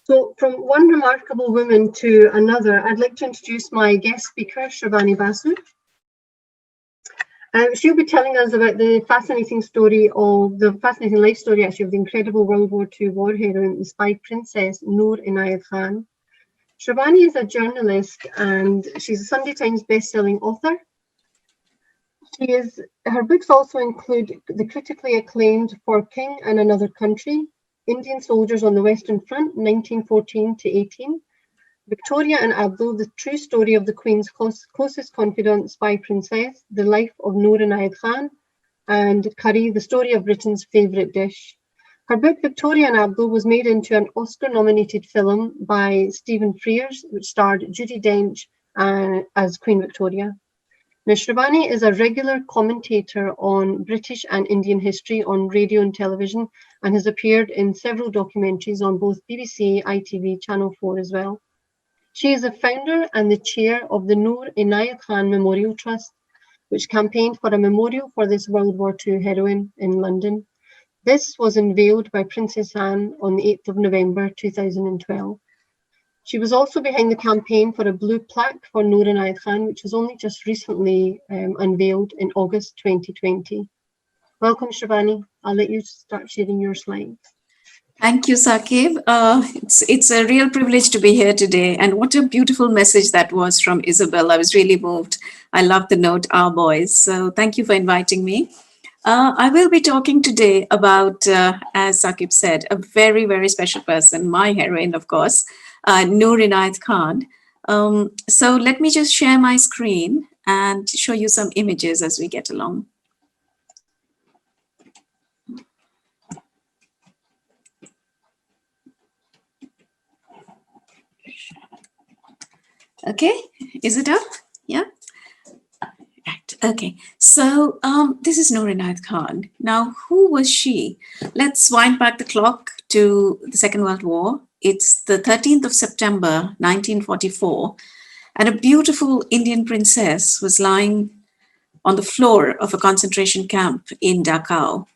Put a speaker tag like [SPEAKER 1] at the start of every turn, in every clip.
[SPEAKER 1] So from one remarkable woman to another, I'd like to introduce my guest speaker, Shrabani Basu. She'll be telling us about the fascinating life story actually of the incredible World War II war heroine, the spy princess Noor Inayat Khan. Shrabani is a journalist and she's a Sunday Times best-selling author. Her books also include the critically acclaimed For King and Another Country, Indian Soldiers on the Western Front, 1914 to 18, Victoria and Abdul, the true story of the Queen's closest confidant, spy princess, the life of Noor Inayat Khan, and Curry, the story of Britain's favourite dish. Her book, Victoria and Abdul, was made into an Oscar-nominated film by Stephen Frears, which starred Judi Dench as Queen Victoria. Now, Shrabani is a regular commentator on British and Indian history on radio and television and has appeared in several documentaries on both BBC, ITV, Channel 4 as well. She is the founder and the chair of the Noor Inayat Khan Memorial Trust, which campaigned for a memorial for this World War II heroine in London. This was unveiled by Princess Anne on the 8th of November 2012. She was also behind the campaign for a blue plaque for Noor Inayat Khan, which was only just recently unveiled in August 2020. Welcome, Shrabani. I'll let you start sharing your slides.
[SPEAKER 2] Thank you, Saqib. It's a real privilege to be here today. And what a beautiful message that was from Isabel. I was really moved. I love the note, Our Boys. So thank you for inviting me. I will be talking today about, as Saqib said, a very, very special person, my heroine, of course, Noor Inayat Khan. So let me just share my screen and show you some images as we get along. Okay, is it up? Yeah. Right. Okay, so this is Noor Inayat Khan. Now, who was she? Let's wind back the clock to the Second World War. It's the 13th of September, 1944, and a beautiful Indian princess was lying on the floor of a concentration camp in Dachau.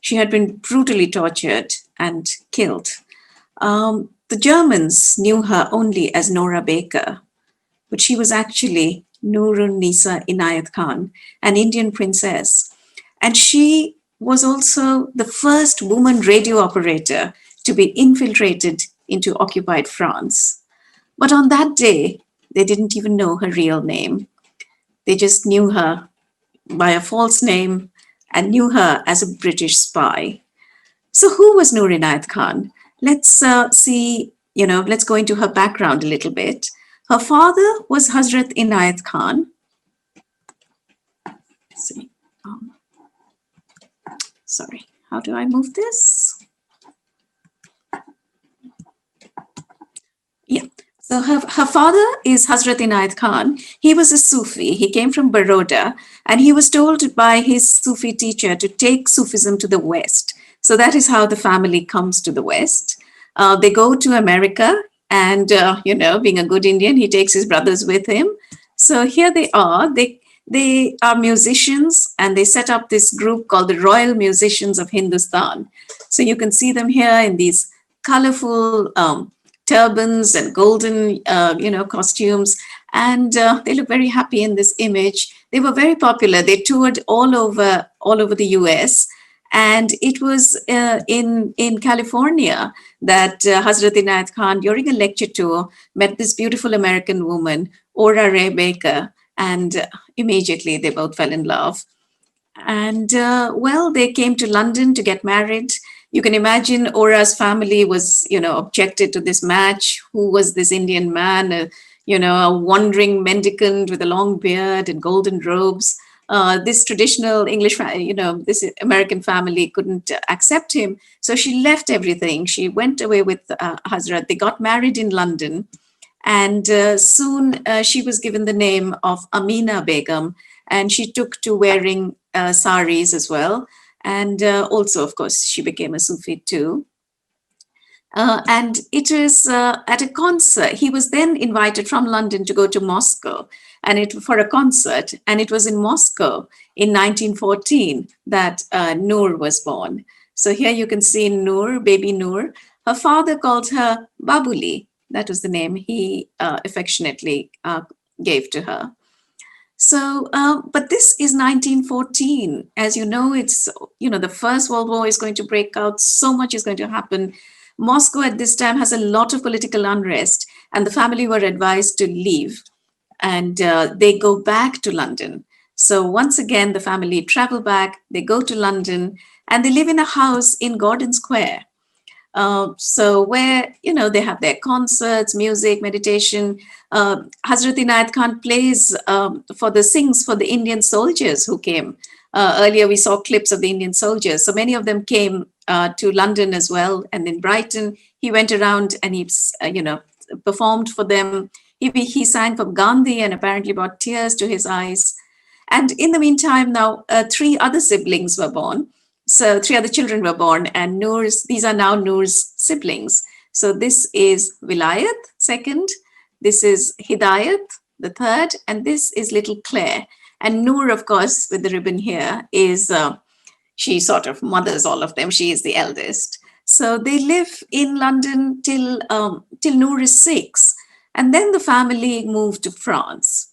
[SPEAKER 2] She had been brutally tortured and killed. The Germans knew her only as Nora Baker, but she was actually Noor Inayat Khan, an Indian princess. And she was also the first woman radio operator to be infiltrated into occupied France. But on that day, they didn't even know her real name. They just knew her by a false name and knew her as a British spy. So who was Noor Inayat Khan? Let's let's go into her background a little bit. Her father was Hazrat Inayat Khan. Let's see. Sorry, how do I move this? Yeah, so her father is Hazrat Inayat Khan. He was a Sufi. He came from Baroda, and he was told by his Sufi teacher to take Sufism to the West. So that is how the family comes to the West. They go to America. And, being a good Indian, he takes his brothers with him. So here they are. They are musicians, and they set up this group called the Royal Musicians of Hindustan. So you can see them here in these colorful turbans and golden, costumes. And they look very happy in this image. They were very popular. They toured all over the US. And it was in California that Hazrat Inayat Khan, during a lecture tour, met this beautiful American woman, Ora Ray Baker, and immediately they both fell in love. And they came to London to get married. You can imagine Ora's family was, objected to this match. Who was this Indian man? A wandering mendicant with a long beard and golden robes. This traditional English, this American family couldn't accept him. So she left everything. She went away with Hazrat. They got married in London. And soon she was given the name of Amina Begum. And she took to wearing saris as well. And also, of course, she became a Sufi too. And it was at a concert. He was then invited from London to go to Moscow for a concert. And it was in Moscow in 1914 that Noor was born. So here you can see Noor, baby Noor. Her father called her Babuli. That was the name he affectionately gave to her. So, but this is 1914. As you know, it's, the First World War is going to break out. So much is going to happen. Moscow at this time has a lot of political unrest, and the family were advised to leave, and they go back to London. So once again, the family travel back, they go to London, and they live in a house in Gordon Square. So where, they have their concerts, music, meditation. Hazrat Inayat Khan plays sings for the Indian soldiers who came. Earlier we saw clips of the Indian soldiers. So many of them came to London as well. And in Brighton, he went around and he, performed for them. He sang for Gandhi and apparently brought tears to his eyes. And in the meantime, now 3 other siblings were born. So 3 other children were born, and these are now Noor's siblings. So this is Vilayat, second. This is Hidayat, the third. And this is little Claire. And Noor, of course, with the ribbon here, is she sort of mothers all of them. She is the eldest. So they live in London till Noor is 6. And then the family moved to France.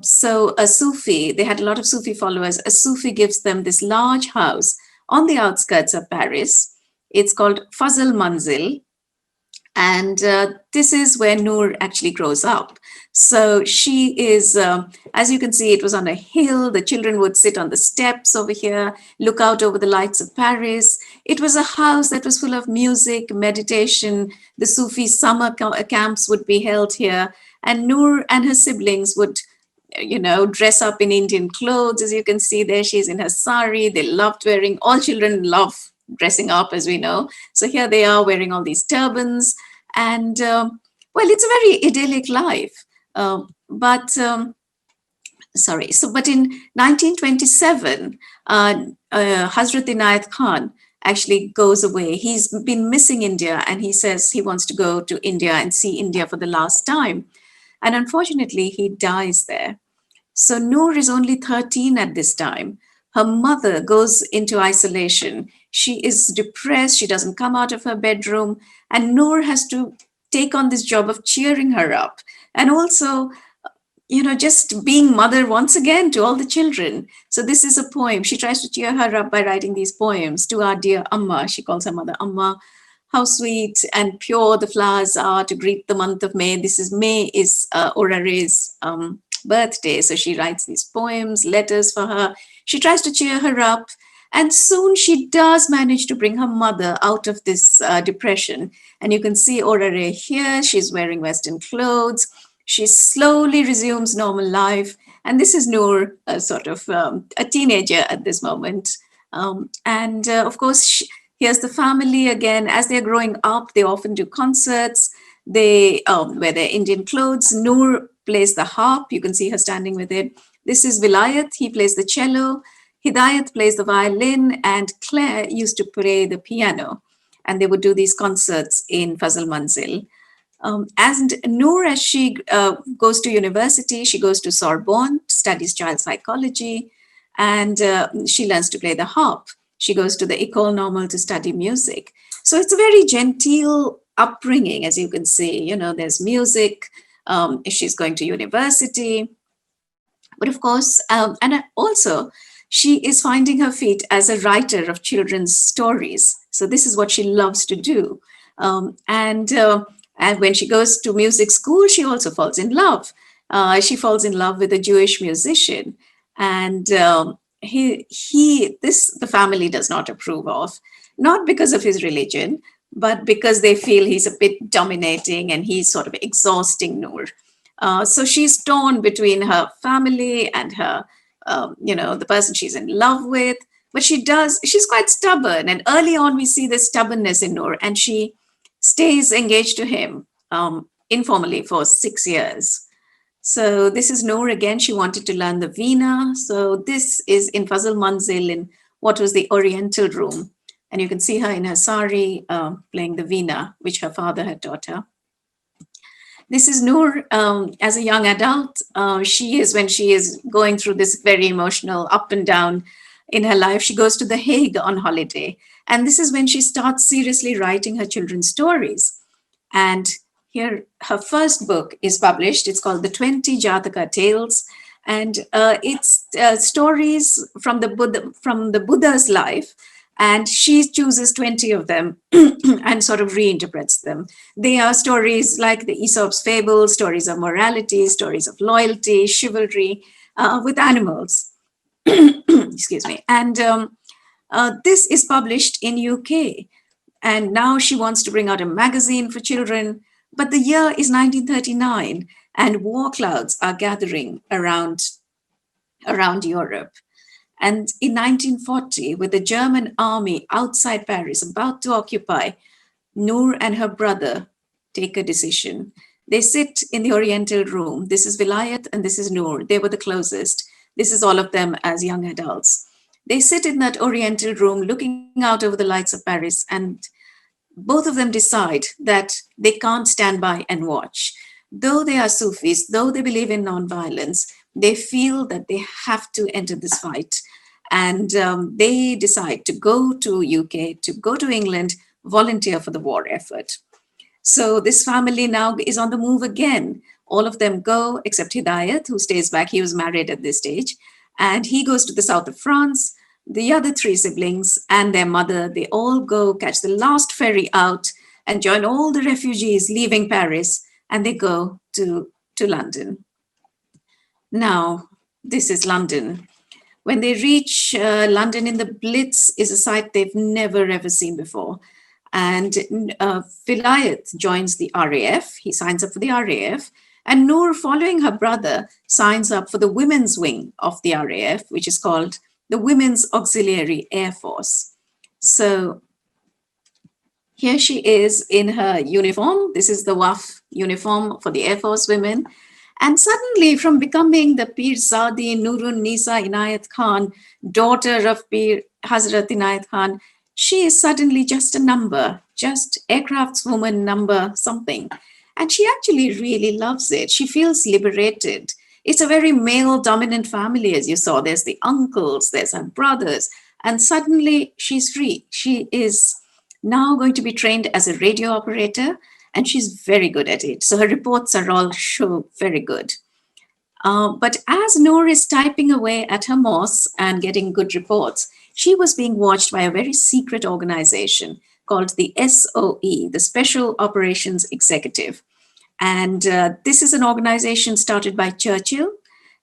[SPEAKER 2] So a Sufi, they had a lot of Sufi followers. A Sufi gives them this large house on the outskirts of Paris. It's called Fazl Manzil. And this is where Noor actually grows up. So she is, as you can see, it was on a hill. The children would sit on the steps over here, look out over the lights of Paris. It was a house that was full of music, meditation. The Sufi summer camps would be held here. And Noor and her siblings would, dress up in Indian clothes. As you can see there, she's in her sari. They loved wearing, all children love dressing up, as we know. So here they are wearing all these turbans. And, well, it's a very idyllic life. But in 1927, Hazrat Inayat Khan actually goes away. He's been missing India, and he says he wants to go to India and see India for the last time. And unfortunately, he dies there. So Noor is only 13 at this time. Her mother goes into isolation. She is depressed. She doesn't come out of her bedroom. And Noor has to take on this job of cheering her up. And also, just being mother once again to all the children. So this is a poem. She tries to cheer her up by writing these poems to our dear Amma. She calls her mother Amma. How sweet and pure the flowers are to greet the month of May. May is Orare's birthday. So she writes these poems, letters for her. She tries to cheer her up. And soon she does manage to bring her mother out of this depression. And you can see Orare here. She's wearing Western clothes. She slowly resumes normal life. And this is Noor, sort of a teenager at this moment. Of course, here's the family again. As they're growing up, they often do concerts. They wear their Indian clothes. Noor plays the harp. You can see her standing with it. This is Vilayat. He plays the cello. Hidayat plays the violin. And Claire used to play the piano. And they would do these concerts in Fazl Manzil. As Noor, as she goes to university, she goes to Sorbonne, studies child psychology, and she learns to play the harp. She goes to the École Normale to study music. So it's a very genteel upbringing, as you can see. There's music. She's going to university. But of course, and also, she is finding her feet as a writer of children's stories. So this is what she loves to do. And when she goes to music school, she also falls in love. She falls in love with a Jewish musician. And the family does not approve of, not because of his religion, but because they feel he's a bit dominating and he's sort of exhausting Noor. So she's torn between her family and her, the person she's in love with. But she's quite stubborn. And early on, we see this stubbornness in Noor, and she stays engaged to him informally for 6 years. So this is Noor again. She wanted to learn the veena. So this is in Fazl Manzil in what was the Oriental room. And you can see her in her sari playing the veena, which her father had taught her. This is Noor as a young adult. When she is going through this very emotional up and down in her life. She goes to The Hague on holiday. And this is when she starts seriously writing her children's stories. And here, her first book is published. It's called The 20 Jataka Tales. And it's stories from the Buddha's life. And she chooses 20 of them and sort of reinterprets them. They are stories like the Aesop's fables, stories of morality, stories of loyalty, chivalry with animals. Excuse me. And this is published in UK. And now she wants to bring out a magazine for children. But the year is 1939, and war clouds are gathering around Europe. And in 1940, with the German army outside Paris about to occupy, Noor and her brother take a decision. They sit in the Oriental room. This is Vilayat and this is Noor. They were the closest. This is all of them as young adults. They sit in that Oriental room looking out over the lights of Paris, and both of them decide that they can't stand by and watch. Though they are Sufis, though they believe in nonviolence, they feel that they have to enter this fight. And they decide to go to UK, to go to England, volunteer for the war effort. So this family now is on the move again. All of them go, except Hidayat, who stays back. He was married at this stage. And he goes to the south of France. The other three siblings and their mother, they all go catch the last ferry out and join all the refugees leaving Paris, and they go to London. Now, this is London. When they reach London in the Blitz is a sight they've never ever seen before. And Vilayat joins the RAF. He signs up for the RAF. And Noor, following her brother, signs up for the women's wing of the RAF, which is called the Women's Auxiliary Air Force. So here she is in her uniform. This is the WAF uniform for the Air Force women. And suddenly, from becoming the Pirzadi Noor Inayat Khan, daughter of Pir Hazrat Inayat Khan, she is suddenly just a number, just aircraftswoman number something. And she actually really loves it. She feels liberated. It's a very male-dominant family, as you saw. There's the uncles, there's her brothers, and suddenly she's free. She is now going to be trained as a radio operator, and she's very good at it. So her reports are all very good. But as Noor is typing away at her Moss and getting good reports, she was being watched by a very secret organization called the SOE, the Special Operations Executive. And this is an organization started by Churchill.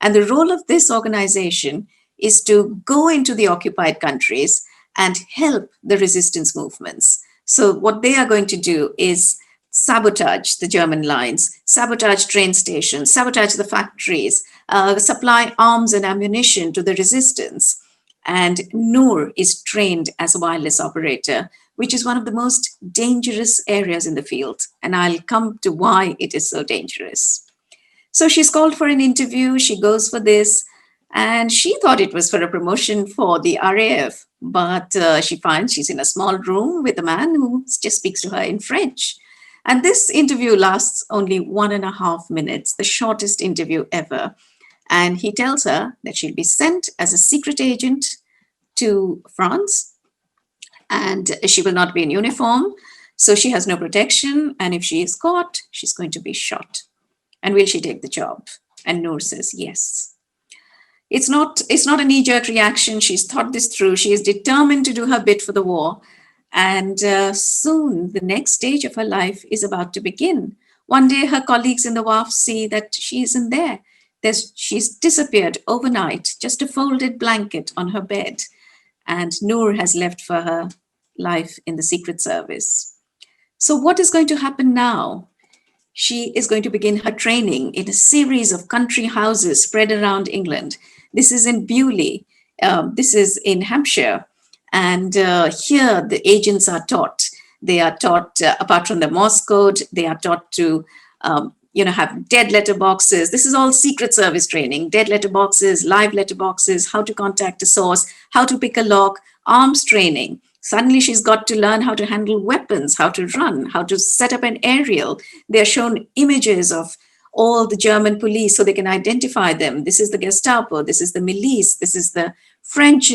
[SPEAKER 2] And the role of this organization is to go into the occupied countries and help the resistance movements. So what they are going to do is sabotage the German lines, sabotage train stations, sabotage the factories, supply arms and ammunition to the resistance. And Noor is trained as a wireless operator, which is one of the most dangerous areas in the field. And I'll come to why it is so dangerous. So she's called for an interview. She goes for this. And she thought it was for a promotion for the RAF. But she finds she's in a small room with a man who just speaks to her in French. And this interview lasts only 1.5 minutes, the shortest interview ever. And he tells her that she'll be sent as a secret agent to France. And she will not be in uniform, so she has no protection. And if she is caught, she's going to be shot. And will she take the job? And Noor says yes. It's not a knee-jerk reaction. She's thought this through. She is determined to do her bit for the war. And soon, the next stage of her life is about to begin. One day, her colleagues in the WAF see that she isn't there. She's disappeared overnight, just a folded blanket on her bed. And Noor has left for her life in the Secret Service. So what is going to happen now? She is going to begin her training in a series of country houses spread around England. This is in Bewley. This is in Hampshire. And here the agents are taught. They are taught, apart from the Morse code, they are taught to have dead letter boxes. This is all Secret Service training, dead letter boxes, live letter boxes, how to contact a source, how to pick a lock, arms training. Suddenly she's got to learn how to handle weapons, how to run, how to set up an aerial. They're shown images of all the German police so they can identify them. This is the Gestapo, this is the milice, this is the French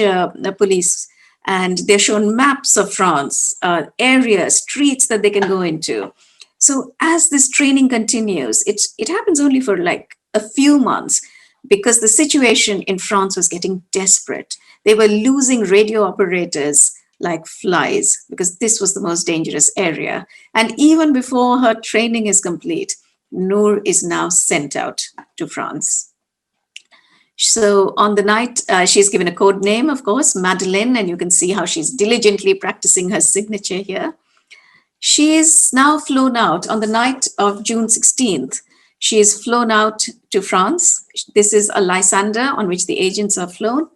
[SPEAKER 2] police. And they're shown maps of France, areas, streets that they can go into. So as this training continues, it happens only for like a few months because the situation in France was getting desperate. They were losing radio operators like flies because this was the most dangerous area. And even before her training is complete, Noor is now sent out to France. So on the night, she's given a code name, of course, Madeleine, and you can see how she's diligently practicing her signature here. She is now flown out on the night of June 16th. She is flown out to France. This is a Lysander on which the agents are flown.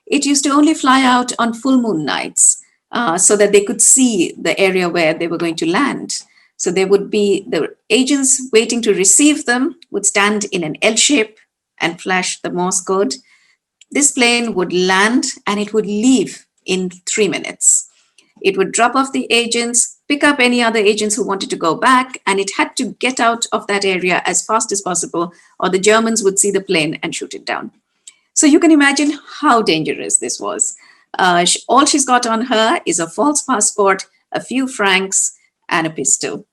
[SPEAKER 2] It used to only fly out on full moon nights so that they could see the area where they were going to land. So there would be the agents waiting to receive them would stand in an L shape and flash the Morse code. This plane would land and it would leave in 3 minutes. It would drop off the agents, pick up any other agents who wanted to go back, and it had to get out of that area as fast as possible, or the Germans would see the plane and shoot it down. So you can imagine how dangerous this was. All she's got on her is a false passport, a few francs, and a pistol.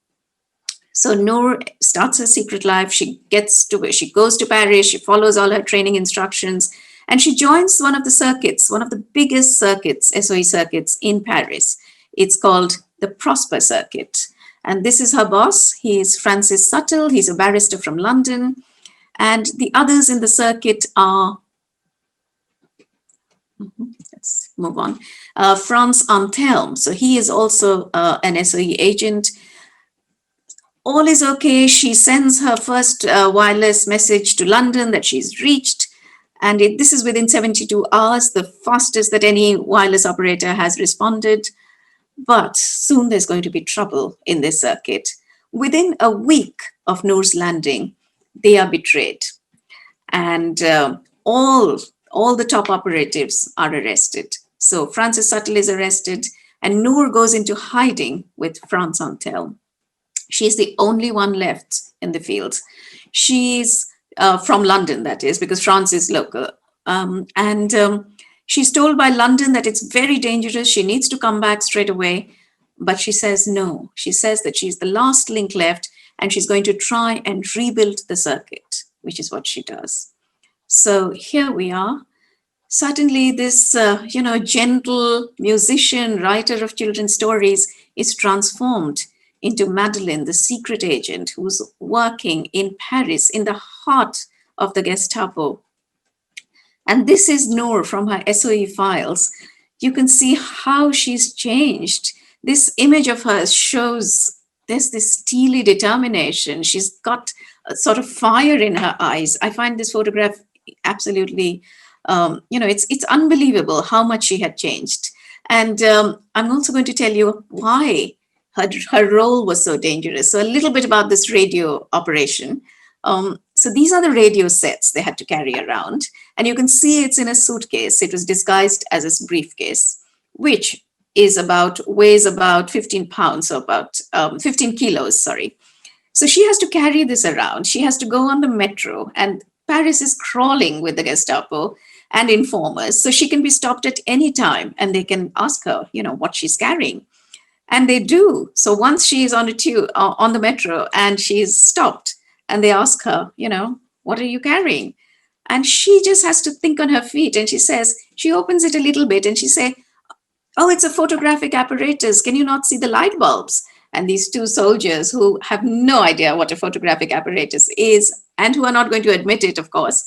[SPEAKER 2] So Noor starts her secret life. She goes to Paris, she follows all her training instructions, and she joins one of the circuits, one of the biggest circuits, SOE circuits in Paris. It's called the Prosper Circuit. And this is her boss. He is Francis Suttle. He's a barrister from London. And the others in the circuit are, let's move on, Franz Antelme. So he is also an SOE agent. All is okay. She sends her first wireless message to London that she's reached. And this is within 72 hours, the fastest that any wireless operator has responded. But soon there's going to be trouble in this circuit. Within a week of Noor's landing, they are betrayed. And all the top operatives are arrested. So Francis Suttle is arrested and Noor goes into hiding with Franz Antelme. She's the only one left in the field. She's from London, that is, because France is local. She's told by London that it's very dangerous. She needs to come back straight away. But she says no. She says that she's the last link left and she's going to try and rebuild the circuit, which is what she does. So here we are. Suddenly this, gentle musician, writer of children's stories is transformed into Madeleine, the secret agent who's working in Paris, in the heart of the Gestapo. And this is Noor from her SOE files. You can see how she's changed. This image of hers shows there's this steely determination. She's got a sort of fire in her eyes. I find this photograph absolutely, it's unbelievable how much she had changed. And I'm also going to tell you why her role was so dangerous. So a little bit about this radio operation. So these are the radio sets they had to carry around. And you can see it's in a suitcase. It was disguised as a briefcase, which weighs about 15 pounds, or about 15 kilos, sorry. So she has to carry this around. She has to go on the metro, and Paris is crawling with the Gestapo and informers. So she can be stopped at any time and they can ask her, what she's carrying. And they do. So once she is on the metro and she's stopped and they ask her, what are you carrying? And she just has to think on her feet. And she opens it a little bit and she say, oh, it's a photographic apparatus. Can you not see the light bulbs? And these two soldiers who have no idea what a photographic apparatus is and who are not going to admit it, of course,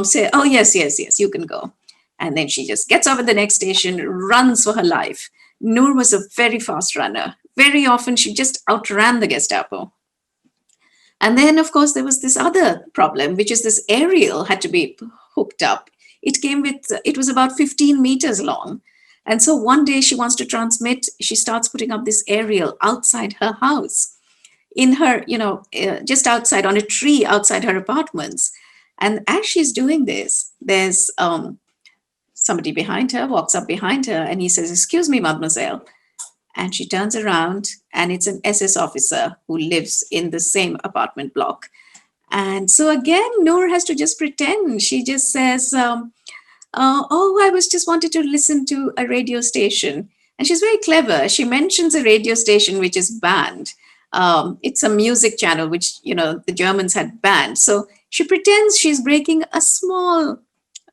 [SPEAKER 2] say, oh, yes, you can go. And then she just gets off at the next station, runs for her life. Noor was a very fast runner. Very often she just outran the Gestapo. And then, of course, there was this other problem, which is this aerial had to be hooked up. It was about 15 meters long. And so one day she wants to transmit, she starts putting up this aerial outside her house, in her, just outside, on a tree outside her apartments. And as she's doing this, there's somebody behind her, walks up behind her, and he says, excuse me, mademoiselle. And she turns around, and it's an SS officer who lives in the same apartment block. And so again, Noor has to just pretend. She just says, oh, I was just wanted to listen to a radio station. And she's very clever. She mentions a radio station which is banned. It's a music channel which, the Germans had banned. So she pretends she's breaking a small,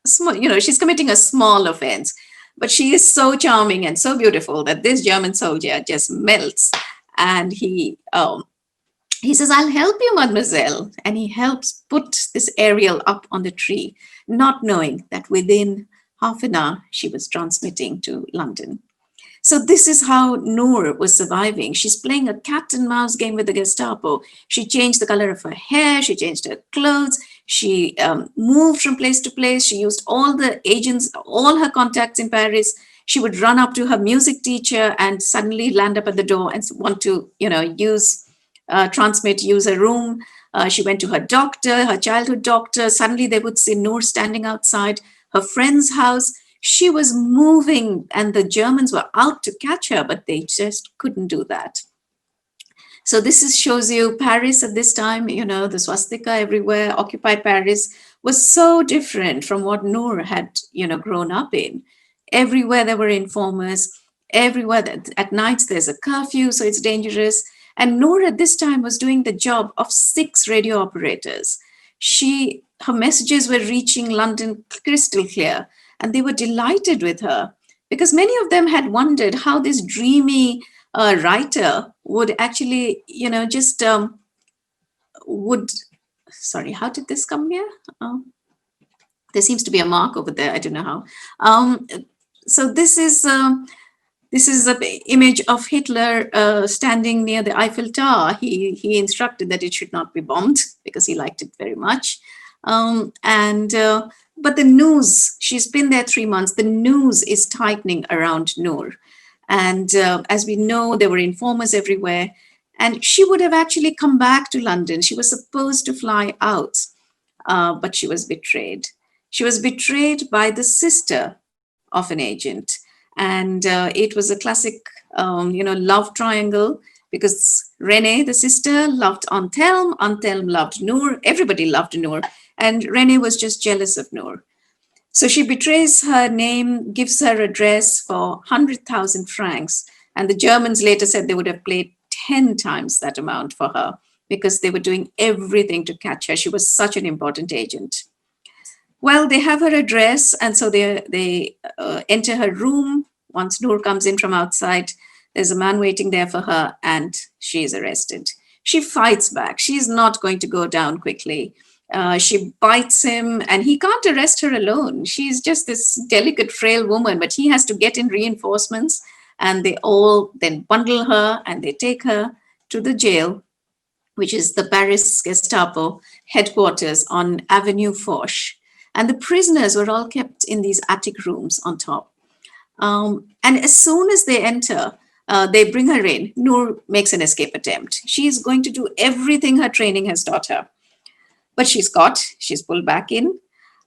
[SPEAKER 2] she's committing a small offense. But she is so charming and so beautiful that this German soldier just melts. And he says, I'll help you, mademoiselle. And he helps put this aerial up on the tree, not knowing that within half an hour, she was transmitting to London. So this is how Noor was surviving. She's playing a cat and mouse game with the Gestapo. She changed the color of her hair. She changed her clothes. She moved from place to place. She used all the agents, all her contacts in Paris. She would run up to her music teacher and suddenly land up at the door and want to, use a room. She went to her doctor, her childhood doctor. Suddenly they would see Noor standing outside her friend's house. She was moving and the Germans were out to catch her, but they just couldn't do that. So this shows you Paris at this time, the swastika everywhere, occupied Paris was so different from what Noor had, grown up in. Everywhere there were informers, everywhere at nights there's a curfew, so it's dangerous. And Noor at this time was doing the job of 6 radio operators. Her messages were reaching London crystal clear, and they were delighted with her because many of them had wondered how this dreamy writer would actually, sorry, how did this come here? There seems to be a mark over there. I don't know how. So this is an image of Hitler standing near the Eiffel Tower. He instructed that it should not be bombed because he liked it very much. But the news, she's been there 3 months, the news is tightening around Noor. And as we know, there were informers everywhere. And she would have actually come back to London. She was supposed to fly out, but she was betrayed. She was betrayed by the sister of an agent. And it was a classic, love triangle because Renée, the sister, loved Antelme. Antelme loved Noor. Everybody loved Noor. And Renée was just jealous of Noor. So she betrays her name, gives her address for 100,000 francs. And the Germans later said they would have paid 10 times that amount for her because they were doing everything to catch her. She was such an important agent. Well, they have her address, and so they enter her room. Once Noor comes in from outside, there's a man waiting there for her, and she is arrested. She fights back. She's not going to go down quickly. She bites him, and he can't arrest her alone. She's just this delicate, frail woman, but he has to get in reinforcements, and they all then bundle her, and they take her to the jail, which is the Paris Gestapo headquarters on Avenue Foch. And the prisoners were all kept in these attic rooms on top. And as soon as they enter, they bring her in. Noor makes an escape attempt. She is going to do everything her training has taught her. But she's caught, she's pulled back in,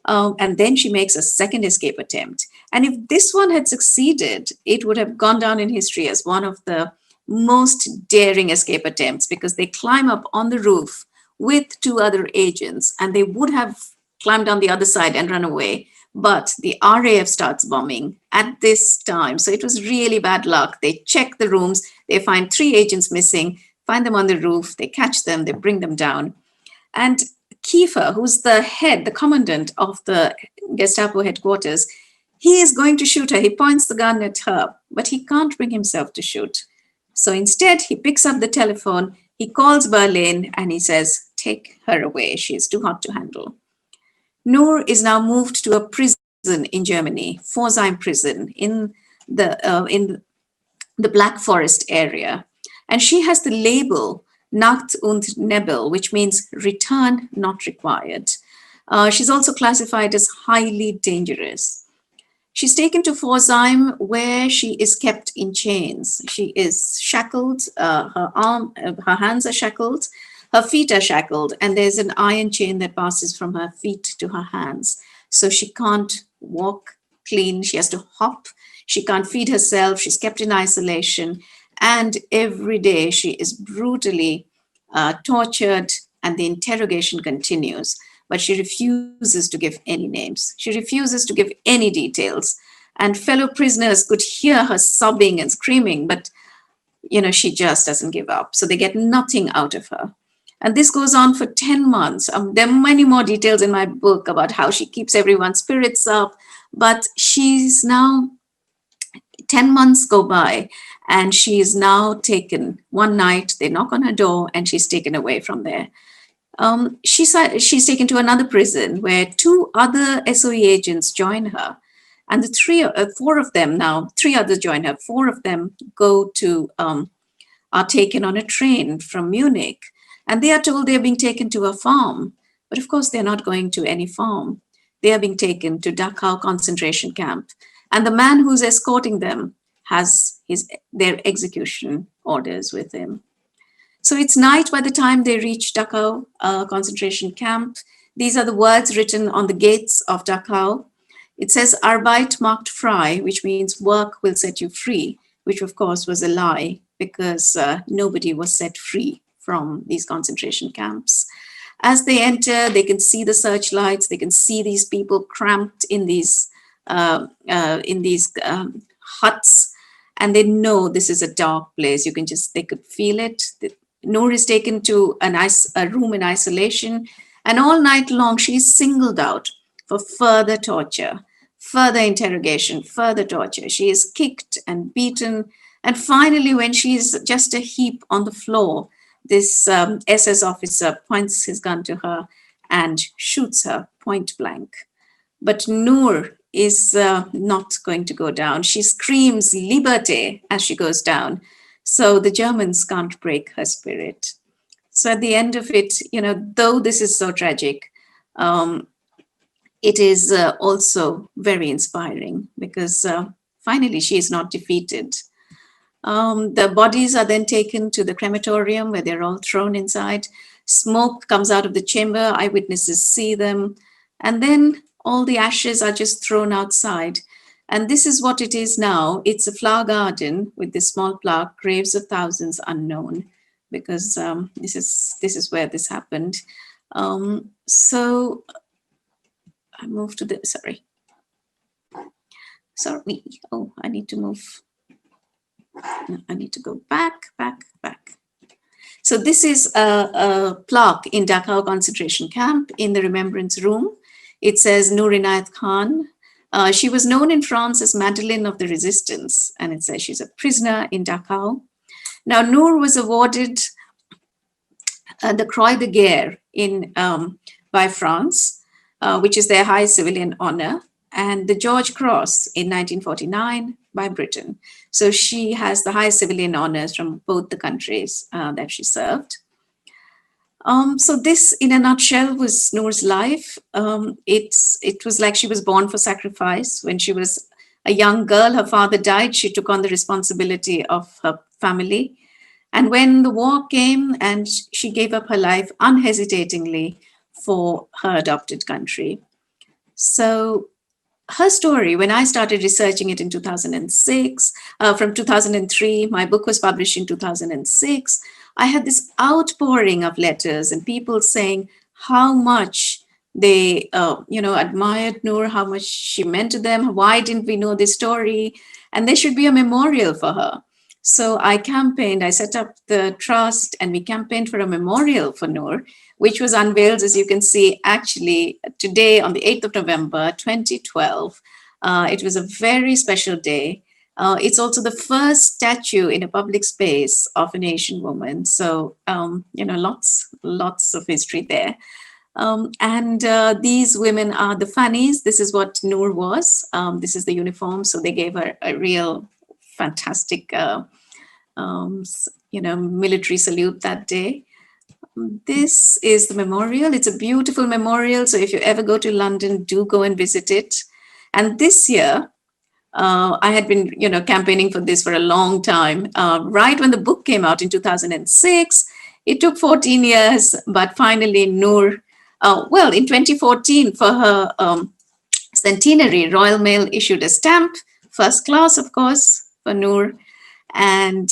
[SPEAKER 2] and then she makes a second escape attempt. And if this one had succeeded, it would have gone down in history as one of the most daring escape attempts because they climb up on the roof with 2 other agents, and they would have climbed on the other side and run away. But the RAF starts bombing at this time. So it was really bad luck. They check the rooms, they find 3 agents missing, find them on the roof, they catch them, they bring them down. And Kiefer, who's the head, the commandant of the Gestapo headquarters, he is going to shoot her. He points the gun at her, but he can't bring himself to shoot. So instead, he picks up the telephone, he calls Berlin, and he says, take her away. She is too hot to handle. Noor is now moved to a prison in Germany, Pforzheim prison, in the Black Forest area. And she has the label Nacht und Nebel, which means return not required. She's also classified as highly dangerous. She's taken to Pforzheim, where she is kept in chains. She is shackled, her hands are shackled, her feet are shackled, and there's an iron chain that passes from her feet to her hands. So she can't walk clean, she has to hop, she can't feed herself, she's kept in isolation, and every day she is brutally tortured, and the interrogation continues, but she refuses to give any names. She refuses to give any details. And fellow prisoners could hear her sobbing and screaming, but she just doesn't give up. So they get nothing out of her. And this goes on for 10 months. There are many more details in my book about how she keeps everyone's spirits up, but she's now 10 months go by, and she is now taken. One night, they knock on her door, and she's taken away from there. She's taken to another prison where 2 other SOE agents join her. And the 4 of them now, 3 others join her. 4 of them are taken on a train from Munich. And they are told they're being taken to a farm. But of course, they're not going to any farm. They are being taken to Dachau concentration camp. And the man who's escorting them has their execution orders with him. So it's night by the time they reach Dachau concentration camp. These are the words written on the gates of Dachau. It says, Arbeit macht frei, which means work will set you free, which of course was a lie because nobody was set free from these concentration camps. As they enter, they can see the searchlights. They can see these people cramped in these huts, and they know this is a dark place. They could feel it. Noor is taken to a room in isolation, and all night long she's singled out for further torture, further interrogation, further torture. She is kicked and beaten, and finally, when she's just a heap on the floor, this SS officer points his gun to her and shoots her point blank. But Noor is not going to go down. She screams "Liberté" as she goes down. So the Germans can't break her spirit. So at the end of it, though this is so tragic, it is also very inspiring because finally she is not defeated. The bodies are then taken to the crematorium where they're all thrown inside. Smoke comes out of the chamber. Eyewitnesses see them. And then all the ashes are just thrown outside. And this is what it is now. It's a flower garden with this small plaque, Graves of Thousands Unknown, because this is where this happened. So I move to the, sorry. Oh, I need to move. I need to go back. So this is a plaque in Dachau concentration camp in the Remembrance room. It says Noor Inayat Khan. She was known in France as Madeleine of the Resistance, and it says she's a prisoner in Dachau. Now, Noor was awarded the Croix de Guerre by France, which is their highest civilian honor, and the George Cross in 1949 by Britain. So she has the highest civilian honors from both the countries that she served. So this, in a nutshell, was Noor's life. It was like she was born for sacrifice. When she was a young girl, her father died. She took on the responsibility of her family. And when the war came, and she gave up her life unhesitatingly for her adopted country. So her story, when I started researching it in 2006, from 2003, my book was published in 2006, I had this outpouring of letters and people saying how much they, admired Noor, how much she meant to them. Why didn't we know this story? And there should be a memorial for her. So I set up the trust, and we campaigned for a memorial for Noor, which was unveiled, as you can see, actually today on the 8th of November, 2012. It was a very special day. It's also the first statue in a public space of an Asian woman. So, lots of history there. These women are the fannies. This is what Noor was. This is the uniform. So they gave her a real fantastic, military salute that day. This is the memorial. It's a beautiful memorial. So if you ever go to London, do go and visit it. And this year, I had been, campaigning for this for a long time. Right when the book came out in 2006, it took 14 years, but finally Noor, in 2014 for her centenary, Royal Mail issued a stamp, first class, of course, for Noor. And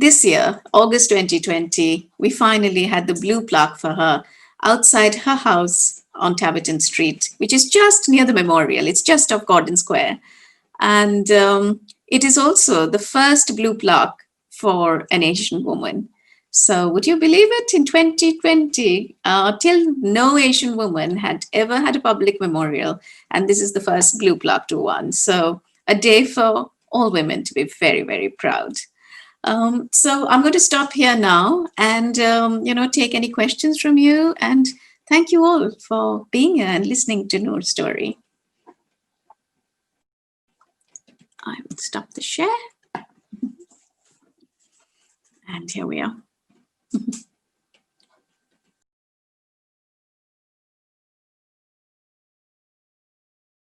[SPEAKER 2] this year, August 2020, we finally had the blue plaque for her outside her house on Taverton Street, which is just near the memorial. It's just off Gordon Square. And it is also the first blue plaque for an Asian woman. So would you believe it? In 2020, till no Asian woman had ever had a public memorial. And this is the first blue plaque to one. So a day for all women to be very, very proud. So I'm going to stop here now and, take any questions from you. And thank you all for being here and listening to Noor's story. I will stop the share. And here we are.